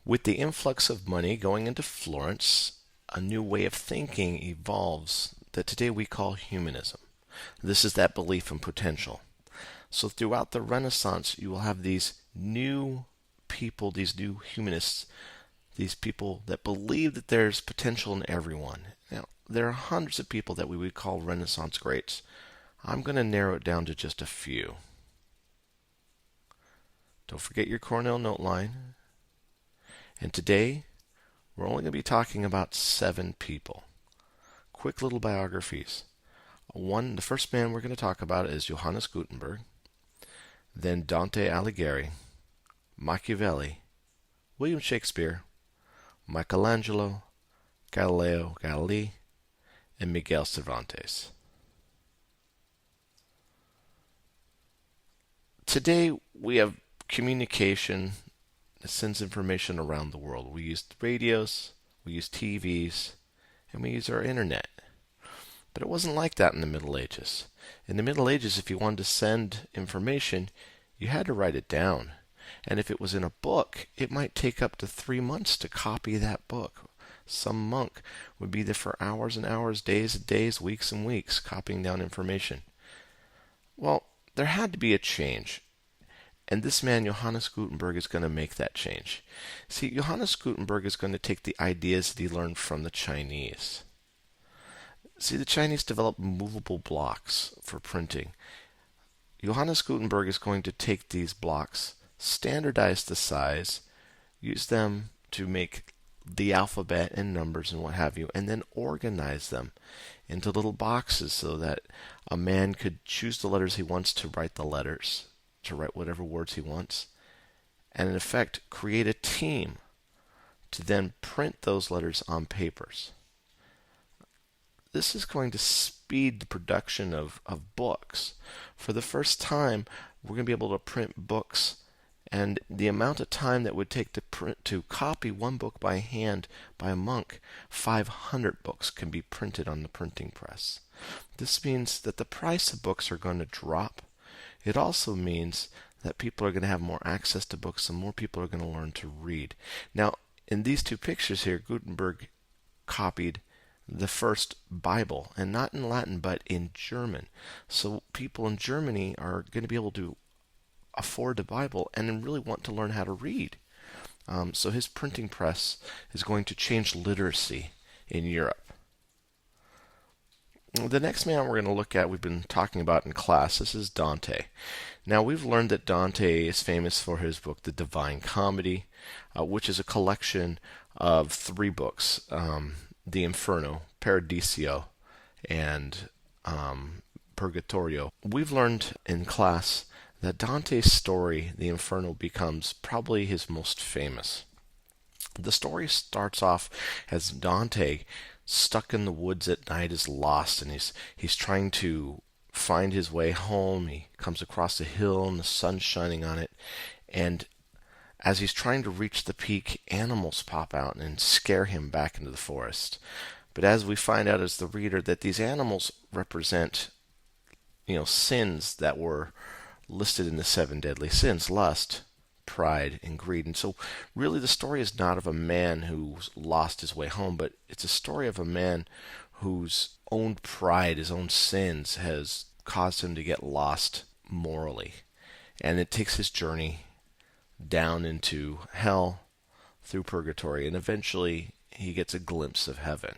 With the influx of money going into Florence, a new way of thinking evolves that today we call humanism. This is that belief in potential. So throughout the Renaissance, you will have these new people, these new humanists, these people that believe that there's potential in everyone. Now, there are hundreds of people that we would call Renaissance greats. I'm going to narrow it down to just a few. Don't forget your Cornell note line. And today, we're only going to be talking about 7 people. Quick little biographies. The first man we're going to talk about is Johannes Gutenberg, then Dante Alighieri, Machiavelli, William Shakespeare, Michelangelo, Galileo Galilei, and Miguel Cervantes. Today, we have communication that sends information around the world. We use radios, we use TVs, and we use our internet. But it wasn't like that in the Middle Ages. In the Middle Ages, if you wanted to send information, you had to write it down. And if it was in a book, it might take up to 3 months to copy that book. Some monk would be there for hours and hours, days and days, weeks and weeks, copying down information. Well, there had to be a change. And this man, Johannes Gutenberg, is going to make that change. See, Johannes Gutenberg is going to take the ideas that he learned from the Chinese. See, the Chinese developed movable blocks for printing. Johannes Gutenberg is going to take these blocks, standardize the size, use them to make the alphabet and numbers and what have you, and then organize them into little boxes so that a man could choose the letters he wants to write the letters, to write whatever words he wants, and in effect create a team to then print those letters on papers. This is going to speed the production of books. For the first time, we're going to be able to print books, and the amount of time that would take to copy one book by hand by a monk, 500 books can be printed on the printing press. This means that the price of books are going to drop. It also means that people are going to have more access to books and more people are going to learn to read. Now, in these 2 pictures here, Gutenberg copied the first Bible, and not in Latin, but in German. So people in Germany are going to be able to afford the Bible and really want to learn how to read. So his printing press is going to change literacy in Europe. The next man we're going to look at, we've been talking about in class, this is Dante. Now, we've learned that Dante is famous for his book, The Divine Comedy, which is a collection of 3 books, the Inferno, Paradiso, and Purgatorio. We've learned in class that Dante's story, the Inferno, becomes probably his most famous. The story starts off as Dante, stuck in the woods at night, is lost, and he's trying to find his way home. He comes across a hill and the sun's shining on it, and as he's trying to reach the peak, animals pop out and scare him back into the forest. But as we find out as the reader, that these animals represent, sins that were listed in the 7 deadly sins: lust, pride, and greed. And so really the story is not of a man who's lost his way home, but it's a story of a man whose own pride, his own sins, has caused him to get lost morally. And it takes his journey down into hell, through purgatory, and eventually he gets a glimpse of heaven.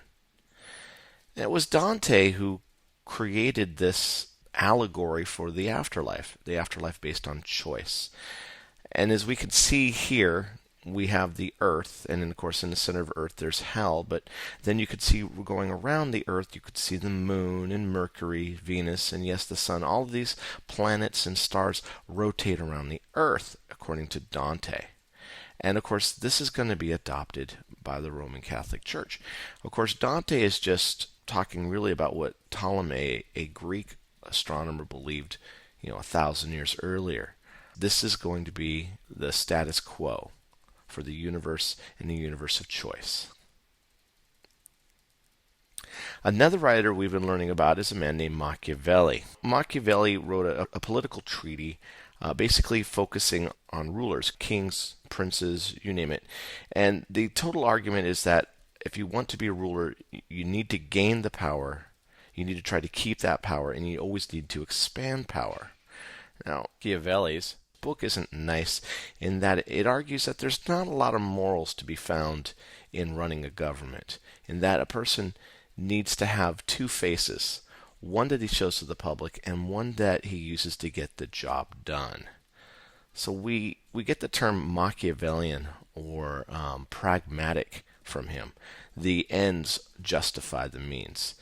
And it was Dante who created this allegory for the afterlife based on choice. And as we can see here, we have the earth, and of course in the center of earth there's hell, but then you could see going around the earth, you could see the moon and Mercury, Venus, and yes, the sun. All of these planets and stars rotate around the earth, according to Dante. And of course, this is going to be adopted by the Roman Catholic Church. Of course, Dante is just talking really about what Ptolemy, a Greek astronomer, believed, 1,000 years earlier. This is going to be the status quo for the universe and the universe of choice. Another writer we've been learning about is a man named Machiavelli. Machiavelli wrote a political treaty basically focusing on rulers, kings, princes, you name it. And the total argument is that if you want to be a ruler, you need to gain the power, you need to try to keep that power, and you always need to expand power. Now, Machiavelli's book isn't nice in that it argues that there's not a lot of morals to be found in running a government, in that a person needs to have two faces, one that he shows to the public and one that he uses to get the job done. So we get the term Machiavellian or pragmatic from him. The ends justify the means.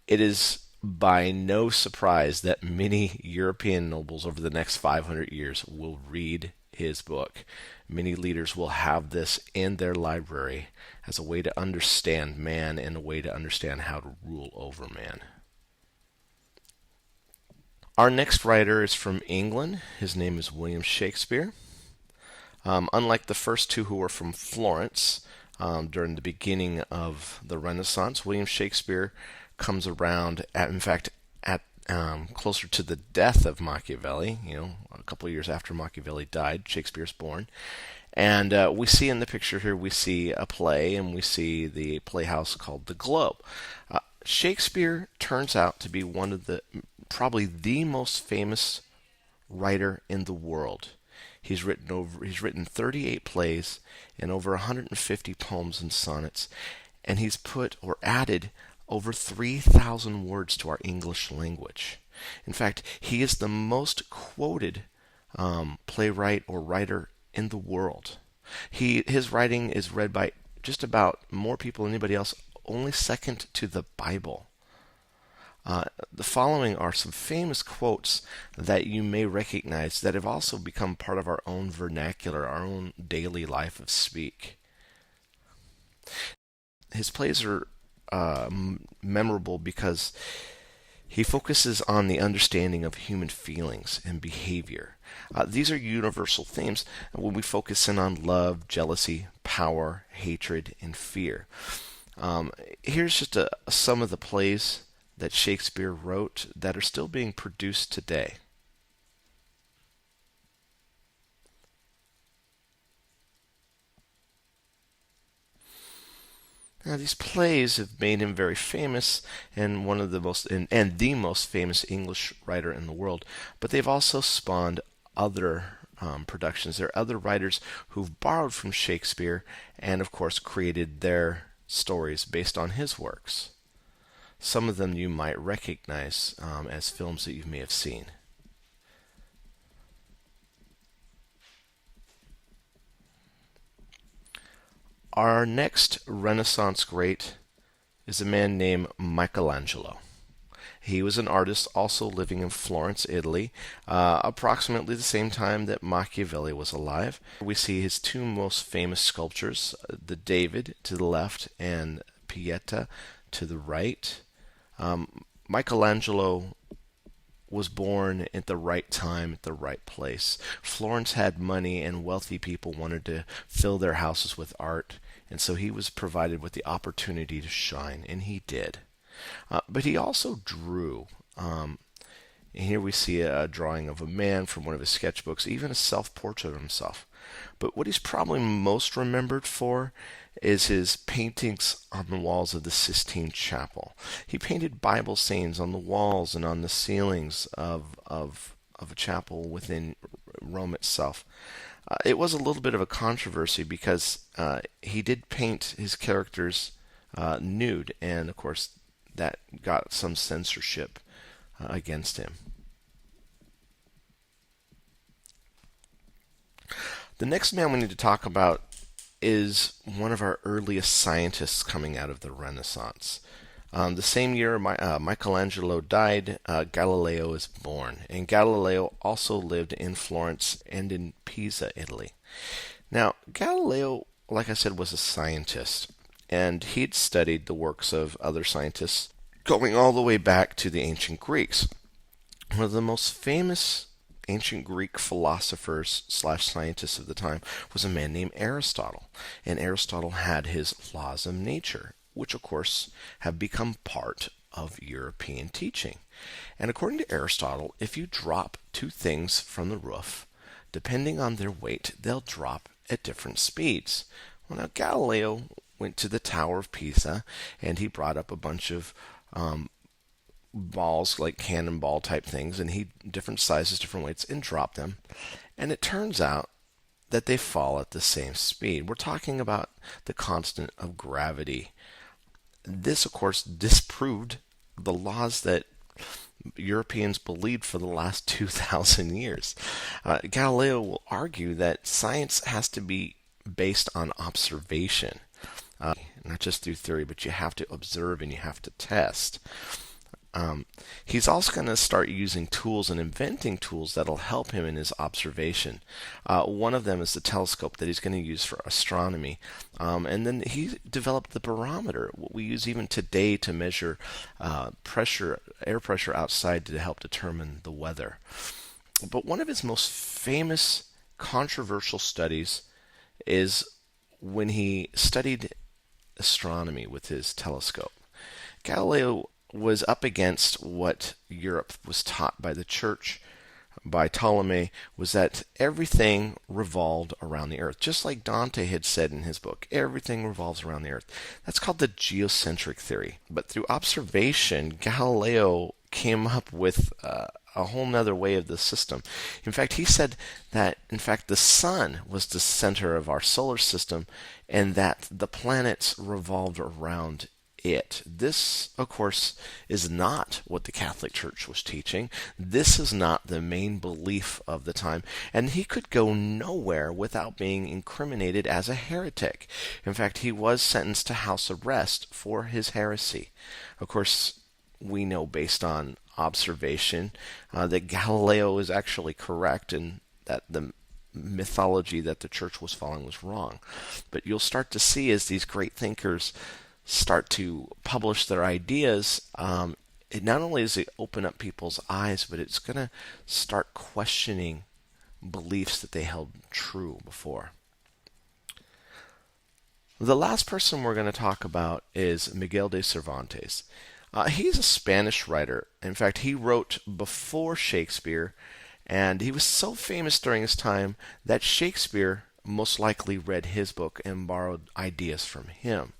It is by no surprise that many European nobles over the next 500 years will read his book. Many leaders will have this in their library as a way to understand man and a way to understand how to rule over man. Our next writer is from England. His name is William Shakespeare. Unlike the first two who were from Florence during the beginning of the Renaissance, William Shakespeare comes around at closer to the death of Machiavelli. A couple of years after Machiavelli died, Shakespeare's born. And we see in the picture here, we see a play, and we see the playhouse called the Globe. Shakespeare turns out to be probably the most famous writer in the world. He's written 38 plays and over 150 poems and sonnets, and he's put or added over 3,000 words to our English language. In fact, he is the most quoted playwright or writer in the world. His writing is read by just about more people than anybody else, only second to the Bible. The following are some famous quotes that you may recognize that have also become part of our own vernacular, our own daily life of speak. His plays are memorable because he focuses on the understanding of human feelings and behavior. These are universal themes when we focus in on love, jealousy, power, hatred, and fear. Here's just some of the plays that Shakespeare wrote that are still being produced today. Now, these plays have made him very famous and one of the most and the most famous English writer in the world. But they've also spawned other productions. There are other writers who've borrowed from Shakespeare and, of course, created their stories based on his works. Some of them you might recognize as films that you may have seen. Our next Renaissance great is a man named Michelangelo. He was an artist also living in Florence, Italy, approximately the same time that Machiavelli was alive. We see his two most famous sculptures, the David to the left and Pieta to the right. Michelangelo was born at the right time, at the right place. Florence had money and wealthy people wanted to fill their houses with art, and so he was provided with the opportunity to shine, and he did. But he also drew. And here we see a drawing of a man from one of his sketchbooks, even a self-portrait of himself. But what he's probably most remembered for is his paintings on the walls of the Sistine Chapel. He painted Bible sayings on the walls and on the ceilings of a chapel within Rome itself. It was a little bit of a controversy because he did paint his characters nude, and of course that got some censorship against him. The next man we need to talk about is one of our earliest scientists coming out of the Renaissance. The same year Michelangelo died, Galileo is born. And Galileo also lived in Florence and in Pisa, Italy. Now, Galileo, like I said, was a scientist. And he'd studied the works of other scientists going all the way back to the ancient Greeks. One of the most famous ancient Greek philosophers / scientists of the time was a man named Aristotle. And Aristotle had his laws of nature, which of course have become part of European teaching. And according to Aristotle, if you drop two things from the roof, depending on their weight, they'll drop at different speeds. Well, now Galileo went to the Tower of Pisa and he brought up a bunch of balls, like cannonball type things, and he different sizes, different weights, and dropped them. And it turns out that they fall at the same speed. We're talking about the constant of gravity. This, of course, disproved the laws that Europeans believed for the last 2,000 years. Galileo will argue that science has to be based on observation, not just through theory, but you have to observe and you have to test. He's also going to start using tools and inventing tools that'll help him in his observation. One of them is the telescope that he's going to use for astronomy. And then he developed the barometer, what we use even today to measure air pressure outside to help determine the weather. But one of his most famous controversial studies is when he studied astronomy with his telescope. Galileo was up against what Europe was taught by the church, by Ptolemy, was that everything revolved around the earth. Just like Dante had said in his book, everything revolves around the earth. That's called the geocentric theory. But through observation, Galileo came up with a whole nother way of the system. In fact, he said that, in fact, the sun was the center of our solar system and that the planets revolved around it. This, of course, is not what the Catholic Church was teaching. This is not the main belief of the time, and he could go nowhere without being incriminated as a heretic. In fact, he was sentenced to house arrest for his heresy. Of course, we know based on observation that Galileo is actually correct and that the mythology that the church was following was wrong. But you'll start to see as these great thinkers start to publish their ideas, it not only does it open up people's eyes, but it's going to start questioning beliefs that they held true before. The last person we're going to talk about is Miguel de Cervantes. He's a Spanish writer. In fact, he wrote before Shakespeare, and he was so famous during his time that Shakespeare most likely read his book and borrowed ideas from him.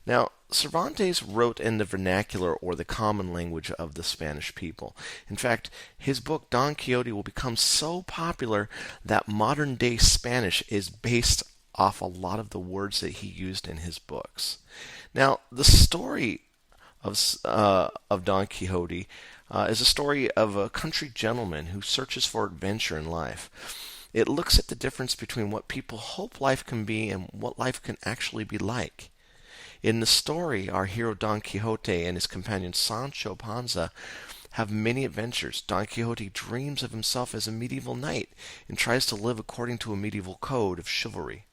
Now, Cervantes wrote in the vernacular or the common language of the Spanish people. In fact, his book Don Quixote will become so popular that modern-day Spanish is based off a lot of the words that he used in his books. Now, the story of Don Quixote is a story of a country gentleman who searches for adventure in life. It looks at the difference between what people hope life can be and what life can actually be like. In the story, our hero Don Quixote and his companion Sancho Panza have many adventures. Don Quixote dreams of himself as a medieval knight and tries to live according to a medieval code of chivalry.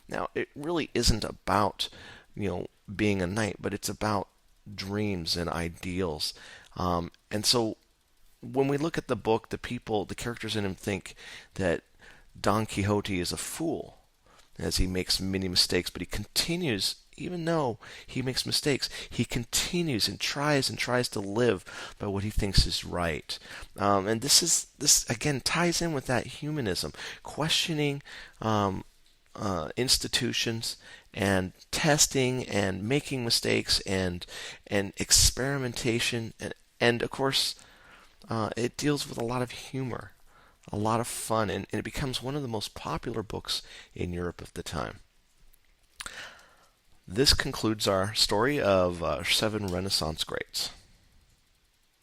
Now, it really isn't about, being a knight, but it's about dreams and ideals. And so when we look at the book, the characters in him think that Don Quixote is a fool as he makes many mistakes, but he continues. Even though he makes mistakes, he continues and tries to live by what he thinks is right. And this again ties in with that humanism, questioning institutions and testing and making mistakes and experimentation and of course it deals with a lot of humor, a lot of fun, and it becomes one of the most popular books in Europe of the time. This concludes our story of 7 Renaissance greats.